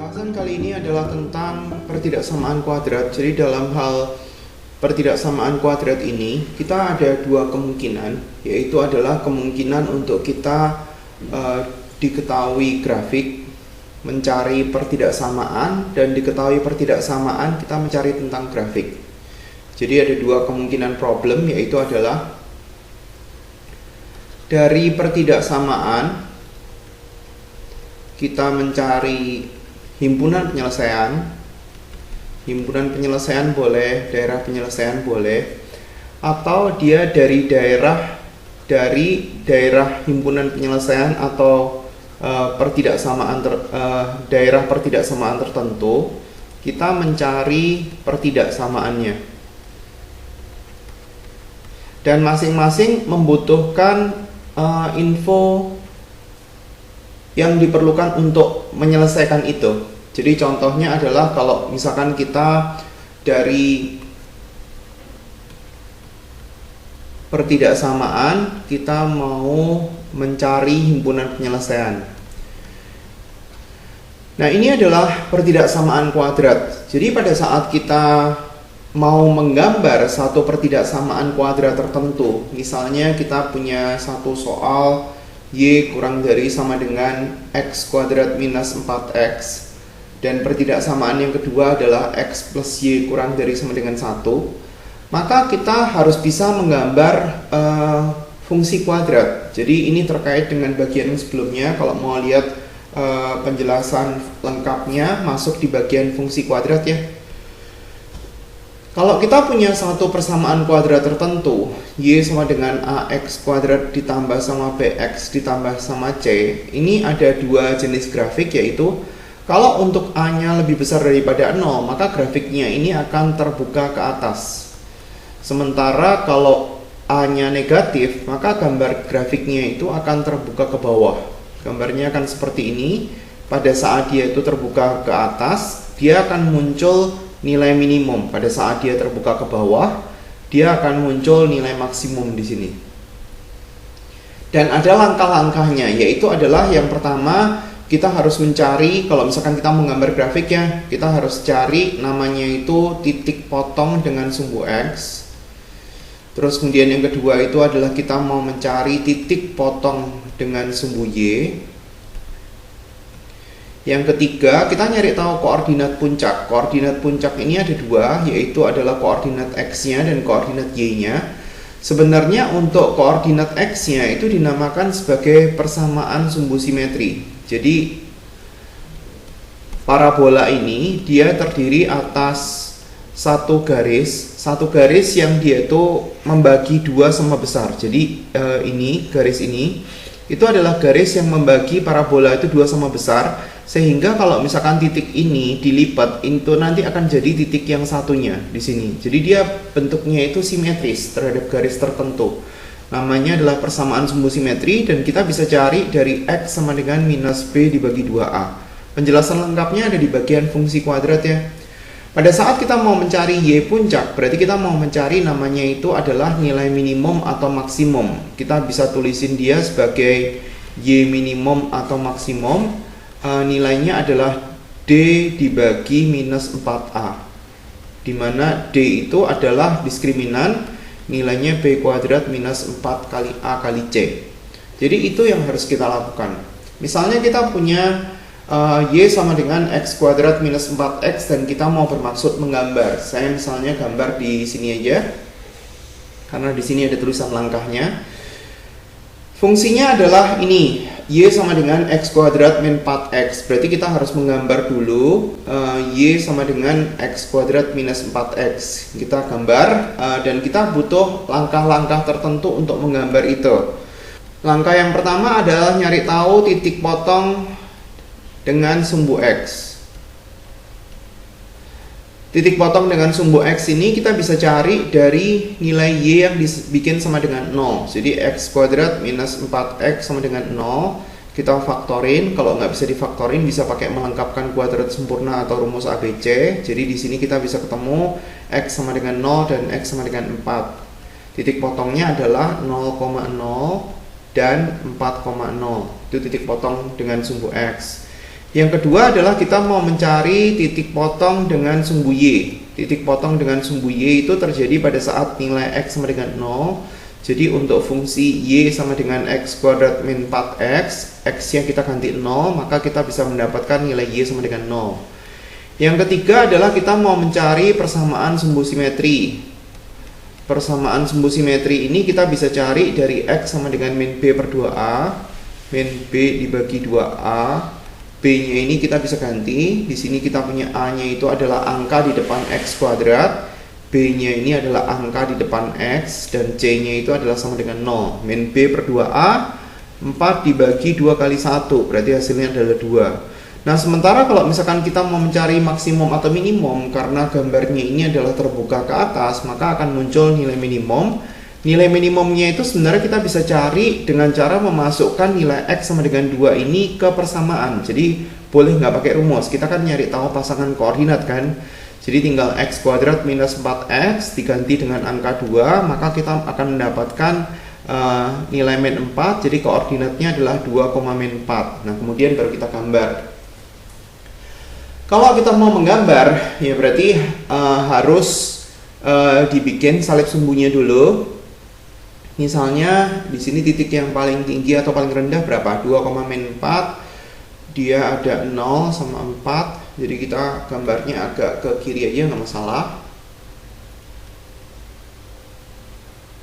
Pembahasan kali ini adalah tentang pertidaksamaan kuadrat. Jadi dalam hal pertidaksamaan kuadrat ini kita ada dua kemungkinan, yaitu adalah kemungkinan untuk kita diketahui grafik mencari pertidaksamaan, dan diketahui pertidaksamaan kita mencari tentang grafik. Jadi ada dua kemungkinan problem, yaitu adalah dari pertidaksamaan kita mencari himpunan penyelesaian boleh, daerah penyelesaian boleh, atau dia dari daerah himpunan penyelesaian atau daerah pertidaksamaan tertentu, kita mencari pertidaksamaannya. Dan masing-masing membutuhkan info yang diperlukan untuk menyelesaikan itu. Jadi contohnya adalah kalau misalkan kita dari pertidaksamaan kita mau mencari himpunan penyelesaian. Nah, ini adalah pertidaksamaan kuadrat. Jadi pada saat kita mau menggambar satu pertidaksamaan kuadrat tertentu, misalnya kita punya satu soal Y kurang dari sama dengan X kuadrat minus 4X, dan pertidaksamaan yang kedua adalah X plus Y kurang dari sama dengan 1, maka kita harus bisa menggambar fungsi kuadrat. Jadi ini terkait dengan bagian sebelumnya. Kalau mau lihat penjelasan lengkapnya, masuk di bagian fungsi kuadrat ya. Kalau kita punya satu persamaan kuadrat tertentu, Y sama dengan AX kuadrat ditambah sama BX ditambah sama C, ini ada dua jenis grafik, yaitu kalau untuk A-nya lebih besar daripada 0, maka grafiknya ini akan terbuka ke atas. Sementara kalau A-nya negatif, maka gambar grafiknya itu akan terbuka ke bawah. Gambarnya akan seperti ini. Pada saat dia itu terbuka ke atas, dia akan muncul nilai minimum. Pada saat dia terbuka ke bawah, dia akan muncul nilai maksimum di sini. Dan ada langkah-langkahnya, yaitu adalah yang pertama, kita harus mencari, kalau misalkan kita menggambar grafik ya, kita harus cari namanya itu titik potong dengan sumbu X. Terus kemudian yang kedua itu adalah kita mau mencari titik potong dengan sumbu Y. Yang ketiga, kita nyari tahu koordinat puncak. Koordinat puncak ini ada dua, yaitu adalah koordinat X-nya dan koordinat Y-nya. Sebenarnya untuk koordinat X-nya itu dinamakan sebagai persamaan sumbu simetri. Jadi parabola ini dia terdiri atas satu garis yang dia itu membagi dua sama besar. Jadi ini garis ini itu adalah garis yang membagi parabola itu dua sama besar, sehingga kalau misalkan titik ini dilipat, itu nanti akan jadi titik yang satunya di sini. Jadi dia bentuknya itu simetris terhadap garis tertentu. Namanya adalah persamaan sumbu simetri, dan kita bisa cari dari X sama dengan minus B dibagi 2A. Penjelasan lengkapnya ada di bagian fungsi kuadrat ya. Pada saat kita mau mencari Y puncak, berarti kita mau mencari namanya itu adalah nilai minimum atau maksimum. Kita bisa tulisin dia sebagai Y minimum atau maksimum. Nilainya adalah D dibagi minus 4A, dimana D itu adalah diskriminan, nilainya B kuadrat minus 4 kali A kali C. Jadi itu yang harus kita lakukan. Misalnya kita punya Y sama dengan X kuadrat minus 4X, dan kita mau bermaksud menggambar. Saya misalnya gambar di sini aja, karena di sini ada tulisan langkahnya. Fungsinya adalah ini, Y sama dengan X kuadrat min 4X. Berarti kita harus menggambar dulu Y sama dengan X kuadrat minus 4X. Kita gambar, dan kita butuh langkah-langkah tertentu untuk menggambar itu. Langkah yang pertama adalah nyari tahu titik potong dengan sumbu X. Titik potong dengan sumbu X ini kita bisa cari dari nilai Y yang dibikin sama dengan 0. Jadi X kuadrat minus 4X sama dengan 0. Kita faktorin. Kalau nggak bisa difaktorin, bisa pakai melengkapkan kuadrat sempurna atau rumus ABC. Jadi di sini kita bisa ketemu X sama dengan 0 dan X sama dengan 4. Titik potongnya adalah 0,0 dan 4,0. Itu titik potong dengan sumbu X. Yang kedua adalah kita mau mencari titik potong dengan sumbu Y. Titik potong dengan sumbu Y itu terjadi pada saat nilai X sama dengan 0. Jadi untuk fungsi Y sama dengan X kuadrat min 4X, X-nya kita ganti 0, maka kita bisa mendapatkan nilai Y sama dengan 0. Yang ketiga adalah kita mau mencari persamaan sumbu simetri. Persamaan sumbu simetri ini kita bisa cari dari X sama dengan min B per 2A. Min B dibagi 2A. B-nya ini kita bisa ganti. Di sini kita punya A-nya itu adalah angka di depan X kuadrat. B-nya ini adalah angka di depan X. Dan C-nya itu adalah sama dengan 0. Min B per 2A, 4 dibagi 2 kali 1. Berarti hasilnya adalah 2. Nah, sementara kalau misalkan kita mau mencari maksimum atau minimum, karena gambarnya ini adalah terbuka ke atas, maka akan muncul nilai minimum. Nilai minimumnya itu sebenarnya kita bisa cari dengan cara memasukkan nilai X sama dengan 2 ini ke persamaan. Jadi boleh nggak pakai rumus, kita kan nyari tahu pasangan koordinat kan. Jadi tinggal X kuadrat minus 4X diganti dengan angka 2, maka kita akan mendapatkan nilai min 4. Jadi koordinatnya adalah 2, min 4. Nah, kemudian baru kita gambar. Kalau kita mau menggambar, ya berarti harus dibikin salib sumbunya dulu. Misalnya di sini titik yang paling tinggi atau paling rendah berapa? 2, min 4. Dia ada 0 sama 4. Jadi kita gambarnya agak ke kiri aja, nggak masalah.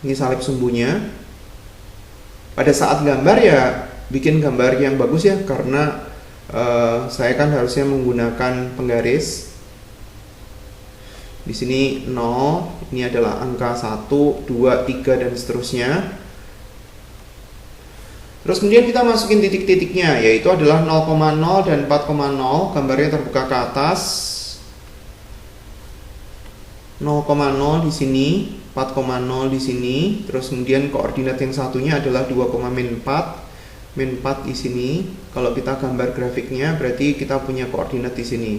Ini salib sumbunya. Pada saat gambar ya bikin gambar yang bagus ya, karena saya kan harusnya menggunakan penggaris. Di sini 0, ini adalah angka 1, 2, 3 dan seterusnya. Terus kemudian kita masukin titik-titiknya, yaitu adalah 0,0 dan 4,0. Gambarnya terbuka ke atas. 0,0 di sini, 4,0 di sini. Terus kemudian koordinat yang satunya adalah 2, min 4. Min 4 di sini. Kalau kita gambar grafiknya, berarti kita punya koordinat di sini.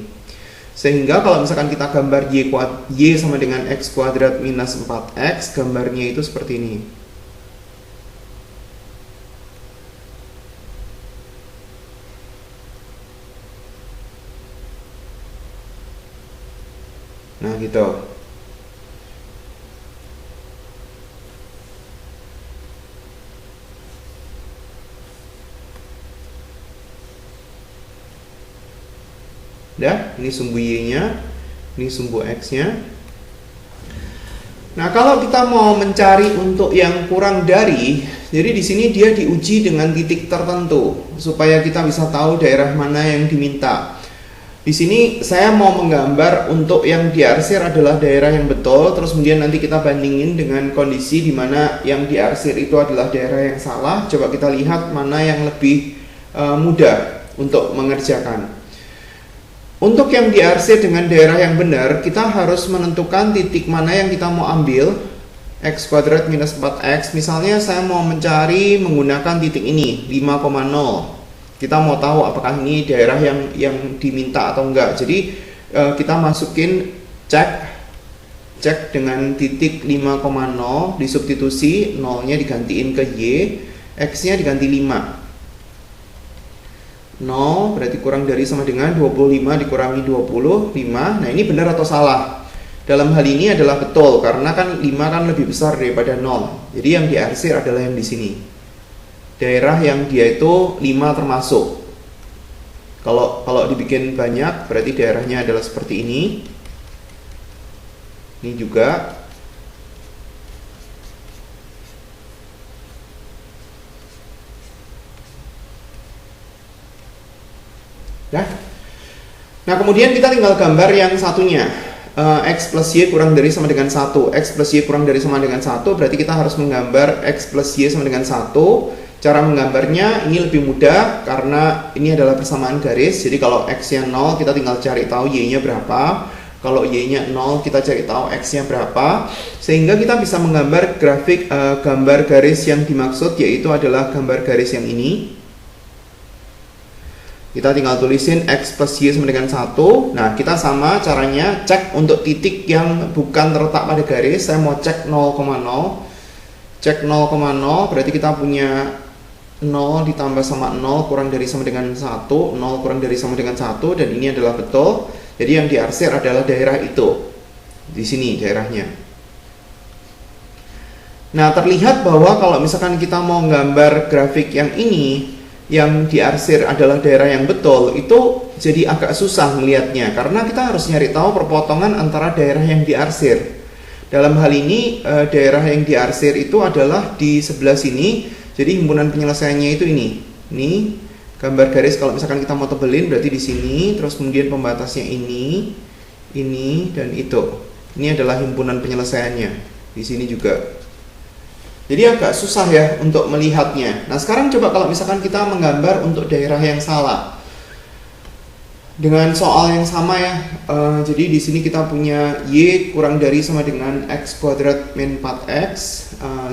Sehingga kalau misalkan kita gambar Y sama dengan X kuadrat minus 4X, gambarnya itu seperti ini. Nah, gitu. Udah, ini sumbu Y-nya, ini sumbu X-nya. Nah, kalau kita mau mencari untuk yang kurang dari, jadi di sini dia diuji dengan titik tertentu supaya kita bisa tahu daerah mana yang diminta. Di sini saya mau menggambar untuk yang diarsir adalah daerah yang betul, terus kemudian nanti kita bandingin dengan kondisi di mana yang diarsir itu adalah daerah yang salah. Coba kita lihat mana yang lebih mudah untuk mengerjakan. Untuk yang diarsir dengan daerah yang benar, kita harus menentukan titik mana yang kita mau ambil. X kuadrat minus 4X. Misalnya saya mau mencari menggunakan titik ini, 5,0. Kita mau tahu apakah ini daerah yang diminta atau enggak. Jadi kita masukin cek dengan titik 5,0, disubstitusi, 0-nya digantiin ke Y, X-nya diganti 5. 0 berarti kurang dari sama dengan 25 dikurangi 25. Nah, ini benar atau salah? Dalam hal ini adalah betul, karena kan 5 kan lebih besar daripada 0. Jadi yang diarsir adalah yang di sini. Daerah yang dia itu 5 termasuk. Kalau dibikin banyak berarti daerahnya adalah seperti ini. Ini juga. Nah, kemudian kita tinggal gambar yang satunya. X plus Y kurang dari sama dengan 1. X plus Y kurang dari sama dengan 1, berarti kita harus menggambar X plus Y sama dengan 1. Cara menggambarnya ini lebih mudah karena ini adalah persamaan garis. Jadi kalau X-nya 0, kita tinggal cari tahu Y-nya berapa. Kalau Y-nya 0, kita cari tahu X-nya berapa. Sehingga kita bisa menggambar grafik gambar garis yang dimaksud, yaitu adalah gambar garis yang ini. Kita tinggal tulisin X plus Y sama dengan 1. Nah, kita sama caranya cek untuk titik yang bukan terletak pada garis. Saya mau cek 0,0. Cek 0,0 berarti kita punya 0 ditambah sama 0 kurang dari sama dengan 1, 0 kurang dari sama dengan 1, dan ini adalah betul. Jadi yang diarsir adalah daerah itu. Di sini daerahnya. Nah, terlihat bahwa kalau misalkan kita mau gambar grafik yang ini, yang diarsir adalah daerah yang betul, itu jadi agak susah melihatnya karena kita harus nyari tahu perpotongan antara daerah yang diarsir. Dalam hal ini daerah yang diarsir itu adalah di sebelah sini. Jadi himpunan penyelesaiannya itu ini. Ini gambar garis kalau misalkan kita mau tebelin berarti di sini, terus kemudian pembatasnya ini dan itu. Ini adalah himpunan penyelesaiannya. Di sini juga. Jadi agak susah ya untuk melihatnya. Nah, sekarang coba kalau misalkan kita menggambar untuk daerah yang salah. Dengan soal yang sama ya. Jadi di sini kita punya Y kurang dari sama dengan X kuadrat min 4X.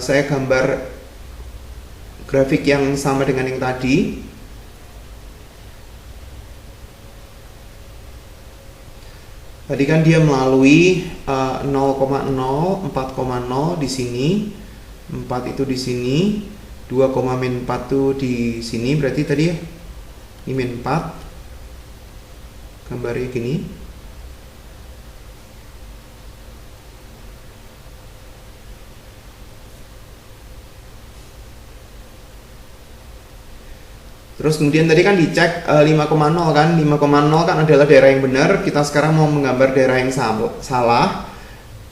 Saya gambar grafik yang sama dengan yang tadi. Tadi kan dia melalui 0,0, 4,0 di sini, 4 itu di sini, 2, min 4 itu di sini, berarti tadi ya, ini min 4, gambarnya gini. Terus kemudian tadi kan dicek 5,0 kan, 5,0 kan adalah daerah yang benar. Kita sekarang mau menggambar daerah yang salah.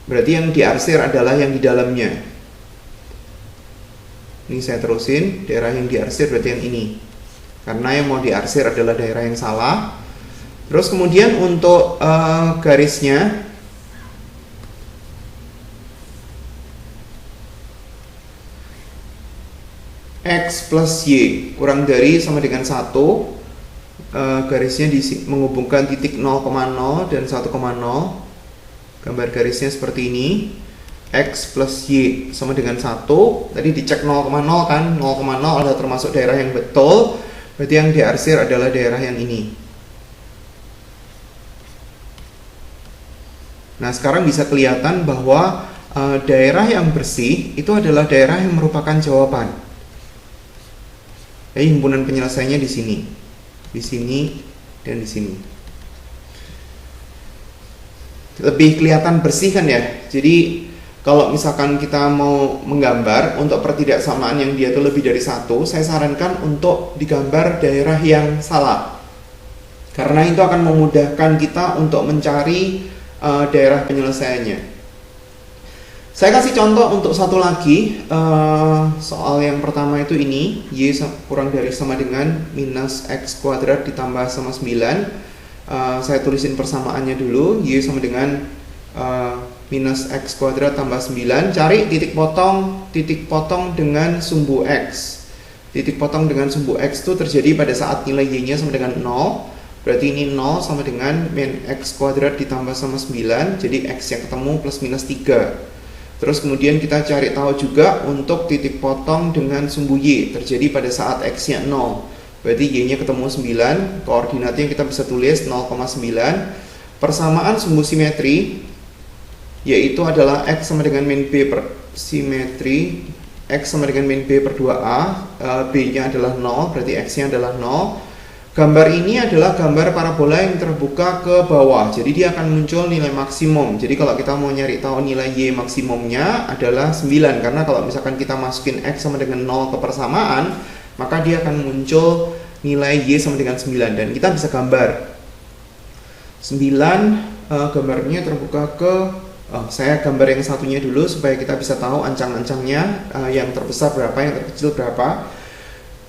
Berarti yang diarsir adalah yang di dalamnya. Ini saya terusin, daerah yang diarsir berarti yang ini. Karena yang mau diarsir adalah daerah yang salah. Terus kemudian untuk garisnya, X plus Y kurang dari sama dengan 1, garisnya menghubungkan titik 0,0 dan 1,0. Gambar garisnya seperti ini. X plus Y sama dengan 1. Tadi dicek 0,0 kan, 0,0 adalah termasuk daerah yang betul. Berarti yang diarsir adalah daerah yang ini. Nah, sekarang bisa kelihatan bahwa daerah yang bersih itu adalah daerah yang merupakan jawaban. Jadi himpunan penyelesaiannya di sini, dan di sini. Lebih kelihatan bersih kan ya. Jadi kalau misalkan kita mau menggambar untuk pertidaksamaan yang dia itu lebih dari 1, saya sarankan untuk digambar daerah yang salah. Karena itu akan memudahkan kita untuk mencari daerah penyelesaiannya. Saya kasih contoh untuk satu lagi. Soal yang pertama itu ini, Y kurang dari sama dengan minus X kuadrat ditambah sama 9. Saya tulisin persamaannya dulu. Y sama dengan minus X kuadrat tambah 9. Cari titik potong dengan sumbu X. Titik potong dengan sumbu X itu terjadi pada saat nilai Y nya sama dengan 0. Berarti ini 0 sama dengan min X kuadrat ditambah sama 9. Jadi X yang ketemu plus minus 3. Terus kemudian kita cari tahu juga untuk titik potong dengan sumbu Y terjadi pada saat X-nya 0. Berarti Y-nya ketemu 9, koordinatnya kita bisa tulis 0,9. Persamaan sumbu simetri yaitu adalah X sama dengan min B per simetri, X sama dengan min B per 2A, B-nya adalah 0, berarti X-nya adalah 0. Gambar ini adalah gambar parabola yang terbuka ke bawah. Jadi dia akan muncul nilai maksimum. Jadi kalau kita mau nyari tahu nilai Y maksimumnya adalah 9. Karena kalau misalkan kita masukin X sama dengan 0 ke persamaan, maka dia akan muncul nilai Y sama dengan 9. Dan kita bisa gambar 9, gambarnya terbuka ke saya gambar yang satunya dulu supaya kita bisa tahu ancang-ancangnya, yang terbesar berapa, yang terkecil berapa.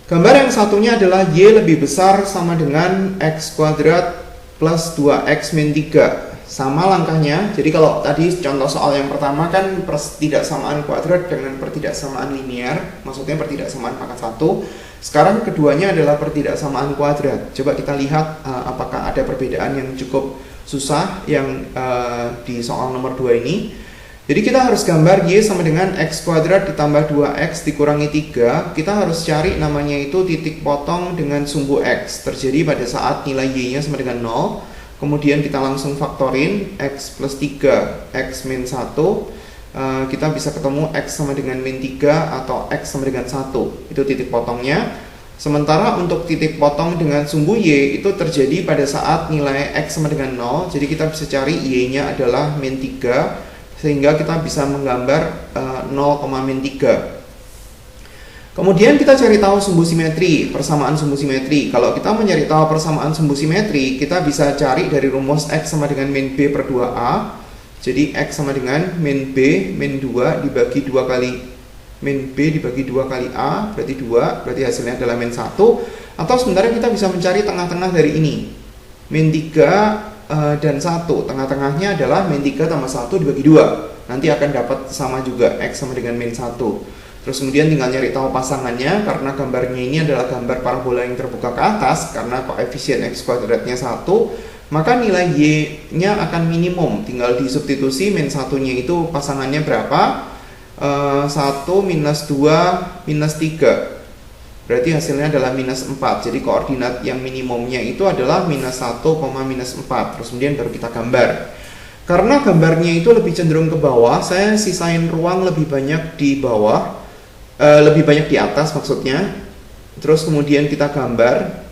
Gambar yang satunya adalah Y lebih besar sama dengan X kuadrat plus 2X min 3. Sama langkahnya. Jadi kalau tadi contoh soal yang pertama kan pertidaksamaan kuadrat dengan pertidaksamaan linear, maksudnya pertidaksamaan pangkat 1. Sekarang keduanya adalah pertidaksamaan kuadrat. Coba kita lihat apakah ada perbedaan yang cukup susah yang di soal nomor 2 ini. Jadi kita harus gambar Y sama dengan X kuadrat ditambah 2X dikurangi 3. Kita harus cari namanya itu titik potong dengan sumbu X. Terjadi pada saat nilai Y nya sama dengan 0. Kemudian kita langsung faktorin X plus 3, X min 1. kita bisa ketemu X sama dengan min 3 atau X sama dengan 1. Itu titik potongnya. Sementara untuk titik potong dengan sumbu Y itu terjadi pada saat nilai X sama dengan 0. Jadi kita bisa cari Y-nya adalah min 3, sehingga kita bisa menggambar 0, min 3. Kemudian kita cari tahu sumbu simetri, persamaan sumbu simetri. Kalau kita mencari tahu persamaan sumbu simetri, kita bisa cari dari rumus X sama dengan min B per 2A. Jadi X sama dengan min B, min 2 dibagi 2 kali min B dibagi 2 kali A, berarti 2, berarti hasilnya adalah min 1. Atau sebenarnya kita bisa mencari tengah-tengah dari ini, min 3 dan 1. Tengah-tengahnya adalah min 3 tambah 1 dibagi 2. Nanti akan dapat sama juga, X sama dengan min 1. Terus kemudian tinggal nyari tahu pasangannya, karena gambarnya ini adalah gambar parabola yang terbuka ke atas, karena koefisien X kuadratnya 1, maka nilai Y-nya akan minimum. Tinggal disubstitusi min 1-nya itu pasangannya berapa? 1 minus 2 minus 3. Berarti hasilnya adalah minus 4. Jadi koordinat yang minimumnya itu adalah minus 1, minus 4. Terus kemudian baru kita gambar. Karena gambarnya itu lebih cenderung ke bawah, saya sisain ruang lebih banyak di bawah, lebih banyak di atas maksudnya. Terus kemudian kita gambar.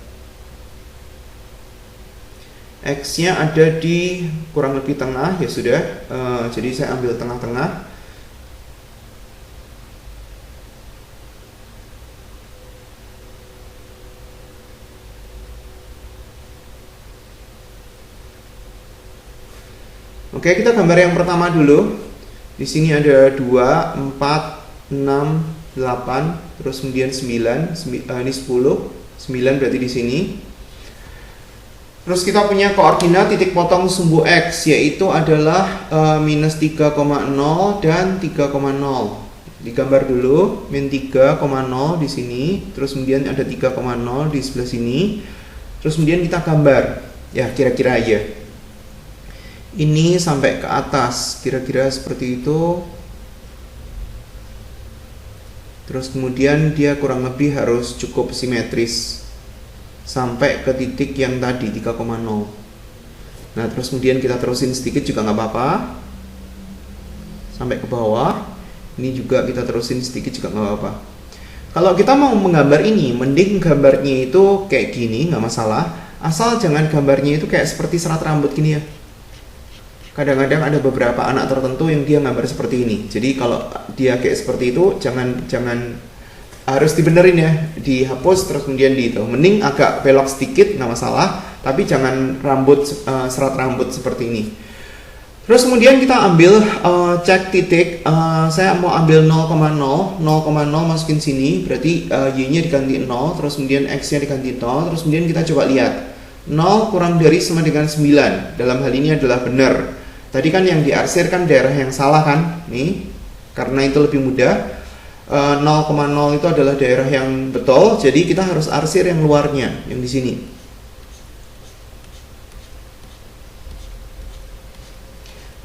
X-nya ada di kurang lebih tengah, ya sudah. Jadi saya ambil tengah-tengah. Oke, kita gambar yang pertama dulu. Di sini ada 2, 4, 6, 8, terus kemudian 9, ini 10, 9 berarti di sini. Terus kita punya koordinat titik potong sumbu X, yaitu adalah minus 3,0 dan 3,0. Digambar dulu, min 3,0 di sini, terus kemudian ada 3,0 di sebelah sini. Terus kemudian kita gambar, ya kira-kira aja. Ini sampai ke atas, kira-kira seperti itu. Terus kemudian dia kurang lebih harus cukup simetris sampai ke titik yang tadi 3,0. Nah terus kemudian kita terusin sedikit juga nggak apa-apa, sampai ke bawah. Ini juga kita terusin sedikit juga nggak apa-apa. Kalau kita mau menggambar ini, mending gambarnya itu kayak gini, nggak masalah. Asal jangan gambarnya itu kayak seperti serat rambut gini ya. Kadang-kadang ada beberapa anak tertentu yang dia gambar seperti ini. Jadi kalau dia kayak seperti itu, jangan harus dibenerin ya, dihapus terus kemudian di itu. Mending agak belok sedikit nggak masalah, tapi jangan serat rambut seperti ini. Terus kemudian kita ambil cek titik. Saya mau ambil 0,0 masukin sini, berarti Y-nya diganti 0, terus kemudian X-nya diganti 0, terus kemudian kita coba lihat 0 kurang dari sama dengan 9. Dalam hal ini adalah benar. Tadi kan yang diarsir kan daerah yang salah kan, nih, karena itu lebih mudah. 0,0 itu adalah daerah yang betul, jadi kita harus arsir yang luarnya, yang di sini.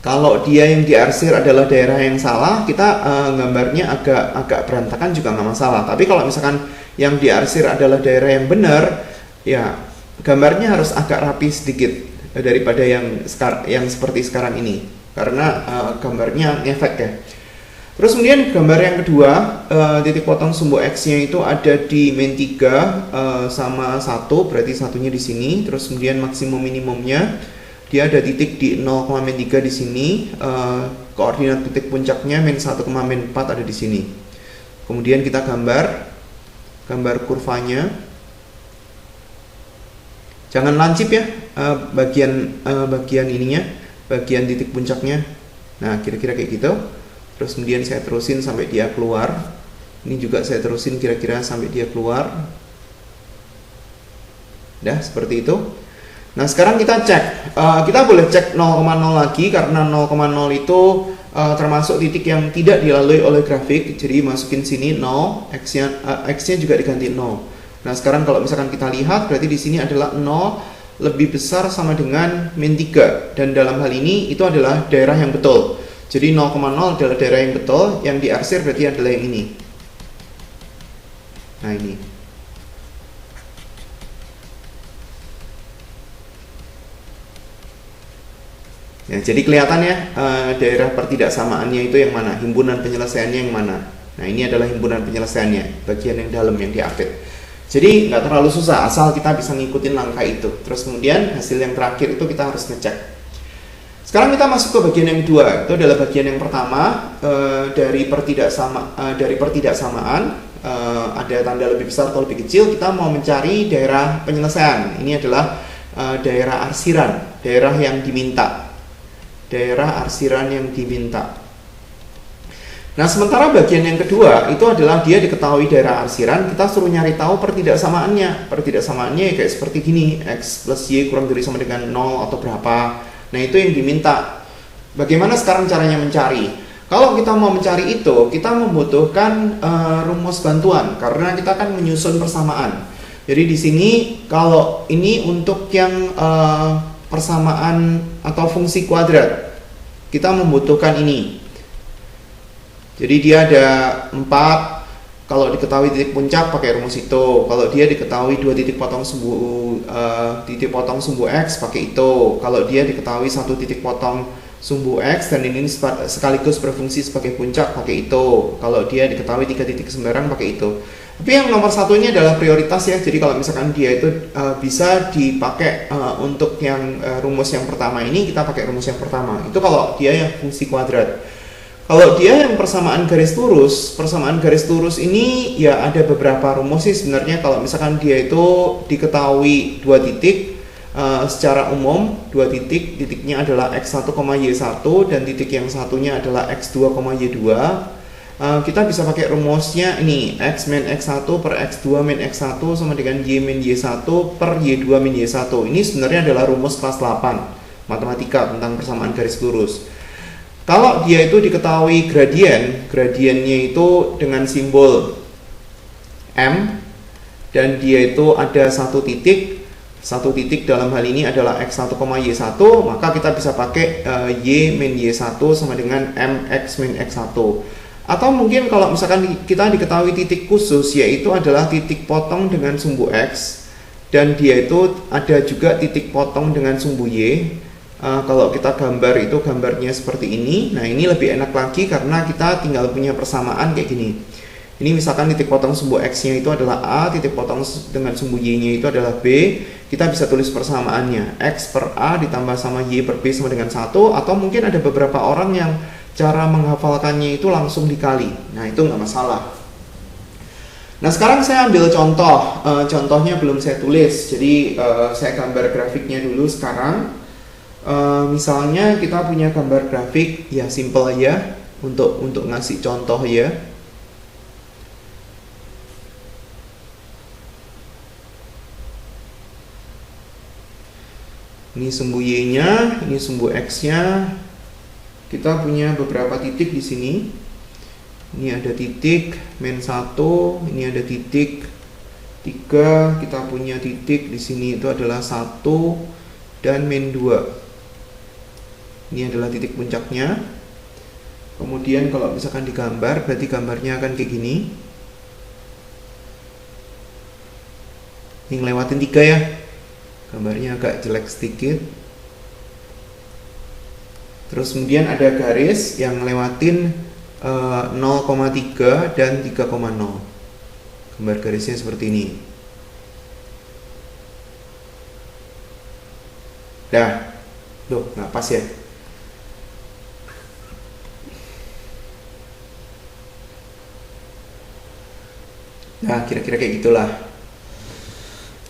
Kalau dia yang diarsir adalah daerah yang salah, kita gambarnya agak berantakan juga nggak masalah. Tapi kalau misalkan yang diarsir adalah daerah yang benar, ya gambarnya harus agak rapi sedikit daripada yang seperti sekarang ini, karena gambarnya ngefek ya. Terus kemudian gambar yang kedua, titik potong sumbu X-nya itu ada di min 3 sama 1, berarti satunya di sini. Terus kemudian maksimum minimumnya dia ada titik di 0,3 di sini. Koordinat titik puncaknya min 1, min 4 ada di sini. Kemudian kita gambar kurvanya. Jangan lancip ya, bagian ininya, bagian titik puncaknya. Nah kira-kira kayak gitu. Terus kemudian saya terusin sampai dia keluar. Ini juga saya terusin kira-kira sampai dia keluar. Dah seperti itu. Nah sekarang kita cek. Kita boleh cek 0,0 lagi, karena 0,0 itu termasuk titik yang tidak dilalui oleh grafik. Jadi masukin sini 0, X-nya juga diganti 0. Nah sekarang kalau misalkan kita lihat, berarti di sini adalah 0 lebih besar sama dengan min 3. Dan dalam hal ini itu adalah daerah yang betul. Jadi 0,0 adalah daerah yang betul, yang diarsir berarti adalah yang ini. Nah ini. Ya, jadi kelihatan ya daerah pertidaksamaannya itu yang mana, himpunan penyelesaiannya yang mana. Nah ini adalah himpunan penyelesaiannya, bagian yang dalam yang diupdate. Jadi nggak terlalu susah, asal kita bisa ngikutin langkah itu. Terus kemudian hasil yang terakhir itu kita harus ngecek. Sekarang kita masuk ke bagian yang kedua. Itu adalah bagian yang pertama dari pertidaksamaan. Ada tanda lebih besar atau lebih kecil. Kita mau mencari daerah penyelesaian. Ini adalah daerah arsiran, daerah yang diminta. Daerah arsiran yang diminta. Nah, sementara bagian yang kedua itu adalah dia diketahui daerah arsiran, kita suruh nyari tahu pertidaksamaannya. Pertidaksamaannya kayak seperti gini, X plus Y kurang dari sama dengan 0 atau berapa. Nah, itu yang diminta. Bagaimana sekarang caranya mencari? Kalau kita mau mencari itu, kita membutuhkan rumus bantuan karena kita akan menyusun persamaan. Jadi di sini kalau ini untuk yang persamaan atau fungsi kuadrat, kita membutuhkan ini. Jadi dia ada 4. Kalau diketahui titik puncak pakai rumus itu. Kalau dia diketahui 2 titik potong sumbu X pakai itu. Kalau dia diketahui 1 titik potong sumbu X dan ini sekaligus berfungsi sebagai puncak pakai itu. Kalau dia diketahui 3 titik sembarang pakai itu. Tapi yang nomor satu ini adalah prioritas ya. Jadi kalau misalkan dia itu bisa dipakai untuk yang rumus yang pertama ini, kita pakai rumus yang pertama. Itu kalau dia yang fungsi kuadrat. Kalau dia yang persamaan garis lurus ini ya ada beberapa rumus sih sebenarnya. Kalau misalkan dia itu diketahui 2 titik secara umum, 2 titik, titiknya adalah x1, y1 dan titik yang satunya adalah x2, y2. Kita bisa pakai rumusnya ini, x min x1 per x2 min x1 sama dengan y min y1 per y2 min y1. Ini sebenarnya adalah rumus kelas 8 matematika tentang persamaan garis lurus. Kalau dia itu diketahui gradiennya itu dengan simbol M dan dia itu ada 1 titik dalam hal ini adalah x1, y1, maka kita bisa pakai y min y1 sama dengan mx min x1. Atau mungkin kalau misalkan kita diketahui titik khusus, yaitu adalah titik potong dengan sumbu x dan dia itu ada juga titik potong dengan sumbu y. Kalau kita gambar itu gambarnya seperti ini. Nah ini lebih enak lagi karena kita tinggal punya persamaan kayak gini. Ini misalkan titik potong sumbu x nya itu adalah A, titik potong dengan sumbu y nya itu adalah B. Kita bisa tulis persamaannya, x per A ditambah sama y per B sama dengan 1. Atau mungkin ada beberapa orang yang cara menghafalkannya itu langsung dikali. Nah itu nggak masalah. Nah sekarang saya ambil contoh. Contohnya belum saya tulis. Jadi saya gambar grafiknya dulu sekarang. Misalnya kita punya gambar grafik ya simple aja untuk ngasih contoh ya. Ini sumbu y-nya, ini sumbu x-nya. Kita punya beberapa titik di sini. Ini ada titik min 1, ini ada titik 3, kita punya titik di sini itu adalah 1 dan min 2. Ini adalah titik puncaknya. Kemudian kalau misalkan digambar, berarti gambarnya akan kayak gini. Ini ngelewatin 3 ya. Gambarnya agak jelek sedikit. Terus kemudian ada garis yang ngelewatin 0,3 dan 3,0. Gambar garisnya seperti ini. Dah. Loh, nggak pas ya. Nah, kira-kira kayak gitulah.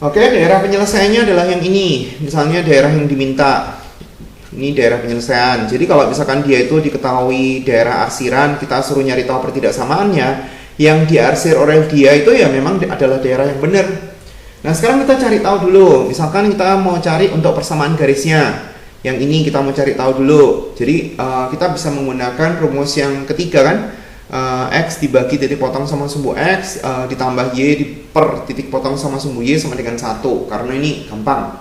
Oke, daerah penyelesaiannya adalah yang ini. Misalnya daerah yang diminta. Ini daerah penyelesaian. Jadi kalau misalkan dia itu diketahui daerah arsiran, kita suruh nyari tahu pertidaksamaannya. Yang diarsir oleh dia itu ya memang adalah daerah yang benar. Nah, sekarang kita cari tahu dulu. Misalkan kita mau cari untuk persamaan garisnya. Yang ini kita mau cari tahu dulu. Jadi kita bisa menggunakan rumus yang ketiga kan. X dibagi titik potong sama sumbu X ditambah Y per titik potong sama sumbu Y sama dengan 1. Karena ini gampang.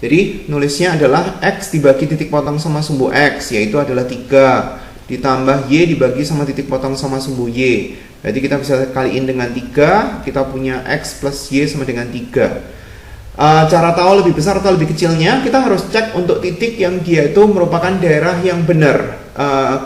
Jadi nulisnya adalah X dibagi titik potong sama sumbu X, yaitu adalah 3, ditambah Y dibagi sama titik potong sama sumbu Y. Jadi kita bisa kaliin dengan 3, kita punya X plus Y sama dengan 3. Cara tahu lebih besar atau lebih kecilnya, kita harus cek untuk titik yang dia itu merupakan daerah yang benar.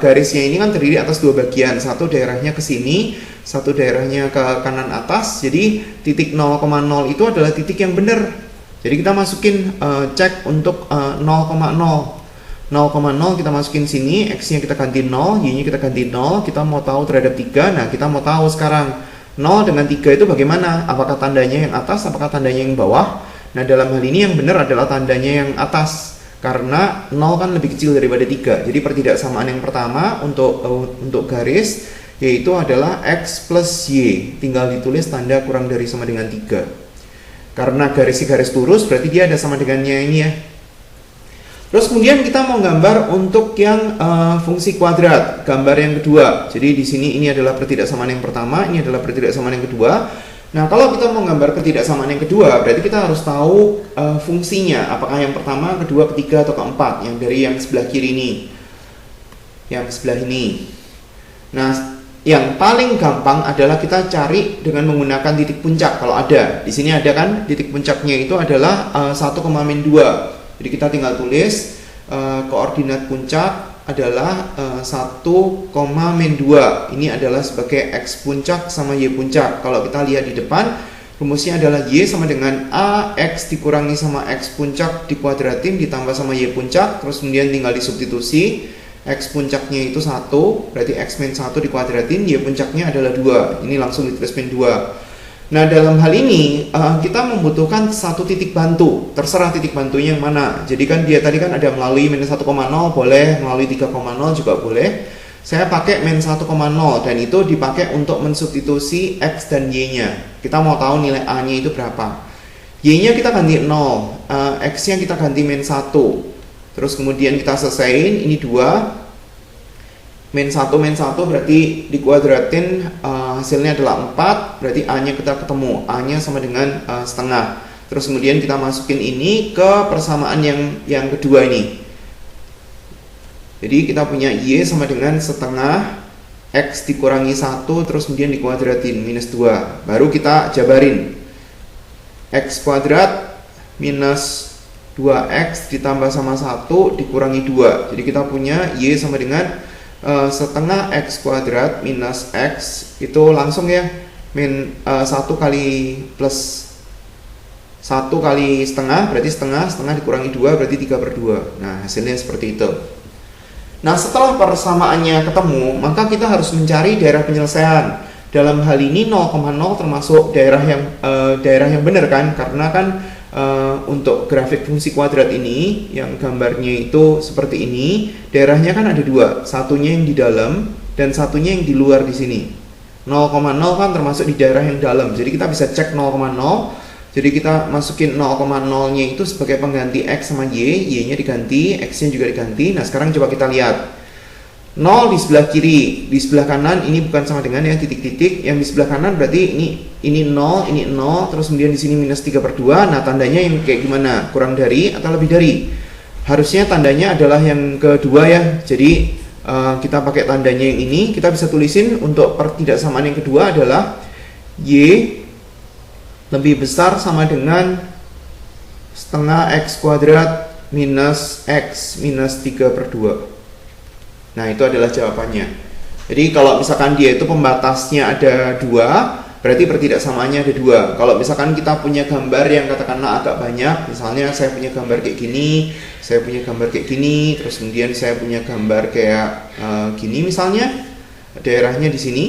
Garisnya ini kan terdiri atas dua bagian, satu daerahnya ke sini, satu daerahnya ke kanan atas. Jadi titik 0,0 itu adalah titik yang benar. Jadi kita masukin cek untuk 0,0 kita masukin sini, x-nya kita ganti 0, y-nya kita ganti 0. Kita mau tahu terhadap 3. Nah, kita mau tahu sekarang 0 dengan 3 itu bagaimana? Apakah tandanya yang atas, apakah tandanya yang bawah? Nah, dalam hal ini yang benar adalah tandanya yang atas, karena 0 kan lebih kecil daripada 3. Jadi pertidaksamaan yang pertama untuk garis yaitu adalah x plus y. Tinggal ditulis tanda kurang dari sama dengan 3. Karena garis lurus berarti dia ada sama dengannya ini ya. Terus kemudian kita mau gambar untuk yang fungsi kuadrat, gambar yang kedua. Jadi di sini ini adalah pertidaksamaan yang pertama, ini adalah pertidaksamaan yang kedua. Nah, kalau kita mau gambar pertidaksamaan yang kedua, berarti kita harus tahu fungsinya, apakah yang pertama, kedua, ketiga, atau keempat, yang dari yang sebelah kiri ini, yang sebelah ini. Nah, yang paling gampang adalah kita cari dengan menggunakan titik puncak kalau ada. Di sini ada kan titik puncaknya itu adalah 1,-2. Jadi kita tinggal tulis koordinat puncak adalah 1,-2. Ini adalah sebagai x puncak sama y puncak. Kalau kita lihat di depan, rumusnya adalah y sama dengan a x dikurangi sama x puncak dikuadratin ditambah sama y puncak. Terus kemudian tinggal disubstitusi. X puncaknya itu 1, berarti x min 1 dikuadratin, y puncaknya adalah 2. Ini langsung ditulis min 2. Nah, dalam hal ini kita membutuhkan satu titik bantu. Terserah titik bantunya yang mana. Jadi kan dia tadi kan ada melalui min 1,0 boleh, melalui 3,0 juga boleh. Saya pakai min 1,0 dan itu dipakai untuk mensubstitusi x dan y-nya. Kita mau tahu nilai a-nya itu berapa. Y-nya kita ganti 0, x-nya kita ganti min 1. Terus kemudian kita selesaiin, ini 2. Min 1 berarti dikuadratin hasilnya adalah 4, berarti A-nya kita ketemu, A-nya sama dengan setengah. Terus kemudian kita masukin ini ke persamaan yang kedua ini. Jadi kita punya Y sama dengan setengah X dikurangi 1, terus kemudian dikuadratin, minus 2. Baru kita jabarin, X kuadrat minus 2X ditambah sama 1 dikurangi 2. Jadi kita punya Y sama dengan setengah X kuadrat minus X, itu langsung ya min 1 kali plus 1 kali setengah, berarti setengah dikurangi 2 berarti 3/2. Nah, hasilnya seperti itu. Nah, setelah persamaannya ketemu, maka kita harus mencari daerah penyelesaian. Dalam hal ini 0,0 termasuk daerah yang benar kan, karena kan untuk grafik fungsi kuadrat ini yang gambarnya itu seperti ini, daerahnya kan ada dua, satunya yang di dalam dan satunya yang di luar di sini. 0,0 kan termasuk di daerah yang dalam, jadi kita bisa cek 0,0. Jadi kita masukin 0,0 nya itu sebagai pengganti x sama y, y nya diganti, x nya juga diganti. Nah, sekarang coba kita lihat 0 di sebelah kiri, di sebelah kanan ini bukan sama dengan ya titik-titik. Yang di sebelah kanan berarti ini 0, ini 0, terus kemudian di sini minus 3/2. Nah, tandanya yang kayak gimana? Kurang dari atau lebih dari? Harusnya tandanya adalah yang kedua ya. Jadi kita pakai tandanya yang ini. Kita bisa tulisin untuk pertidaksamaan yang kedua adalah y lebih besar sama dengan setengah x kuadrat minus x minus 3/2. Nah, itu adalah jawabannya. Jadi kalau misalkan dia itu pembatasnya ada 2, berarti pertidaksamaannya ada 2. Kalau misalkan kita punya gambar yang katakanlah agak banyak, misalnya saya punya gambar kayak gini, saya punya gambar kayak gini, terus kemudian saya punya gambar kayak gini misalnya, daerahnya di sini,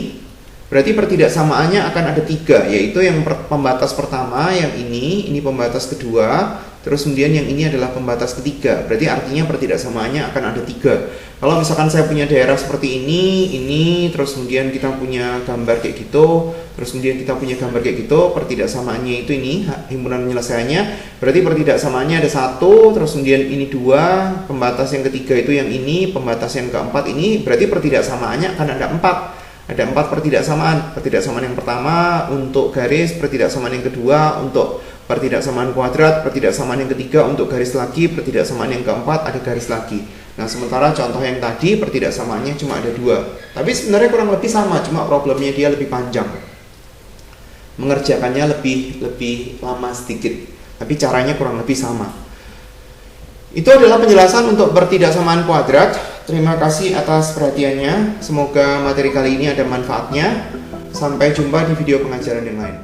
berarti pertidaksamaannya akan ada 3, yaitu yang pembatas pertama, yang ini pembatas kedua, terus kemudian yang ini adalah pembatas ketiga. Berarti artinya pertidaksamaannya akan ada 3. Kalau misalkan saya punya daerah seperti ini, terus kemudian kita punya gambar kayak gitu, terus kemudian kita punya gambar kayak gitu, pertidaksamaannya itu ini, himpunan penyelesaiannya, berarti pertidaksamaannya ada 1, terus kemudian ini 2, pembatas yang ketiga itu yang ini, pembatas yang keempat ini, berarti pertidaksamaannya akan ada 4. Ada 4 pertidaksamaan. Pertidaksamaan yang pertama untuk garis, pertidaksamaan yang kedua untuk pertidaksamaan kuadrat, pertidaksamaan yang ketiga untuk garis lagi, pertidaksamaan yang keempat ada garis lagi. Nah, sementara contoh yang tadi pertidaksamaannya cuma ada 2. Tapi sebenarnya kurang lebih sama, cuma problemnya dia lebih panjang. Mengerjakannya lebih lama sedikit. tapi caranya kurang lebih sama. Itu adalah penjelasan untuk pertidaksamaan kuadrat. Terima kasih atas perhatiannya. Semoga materi kali ini ada manfaatnya. Sampai jumpa di video pengajaran yang lain.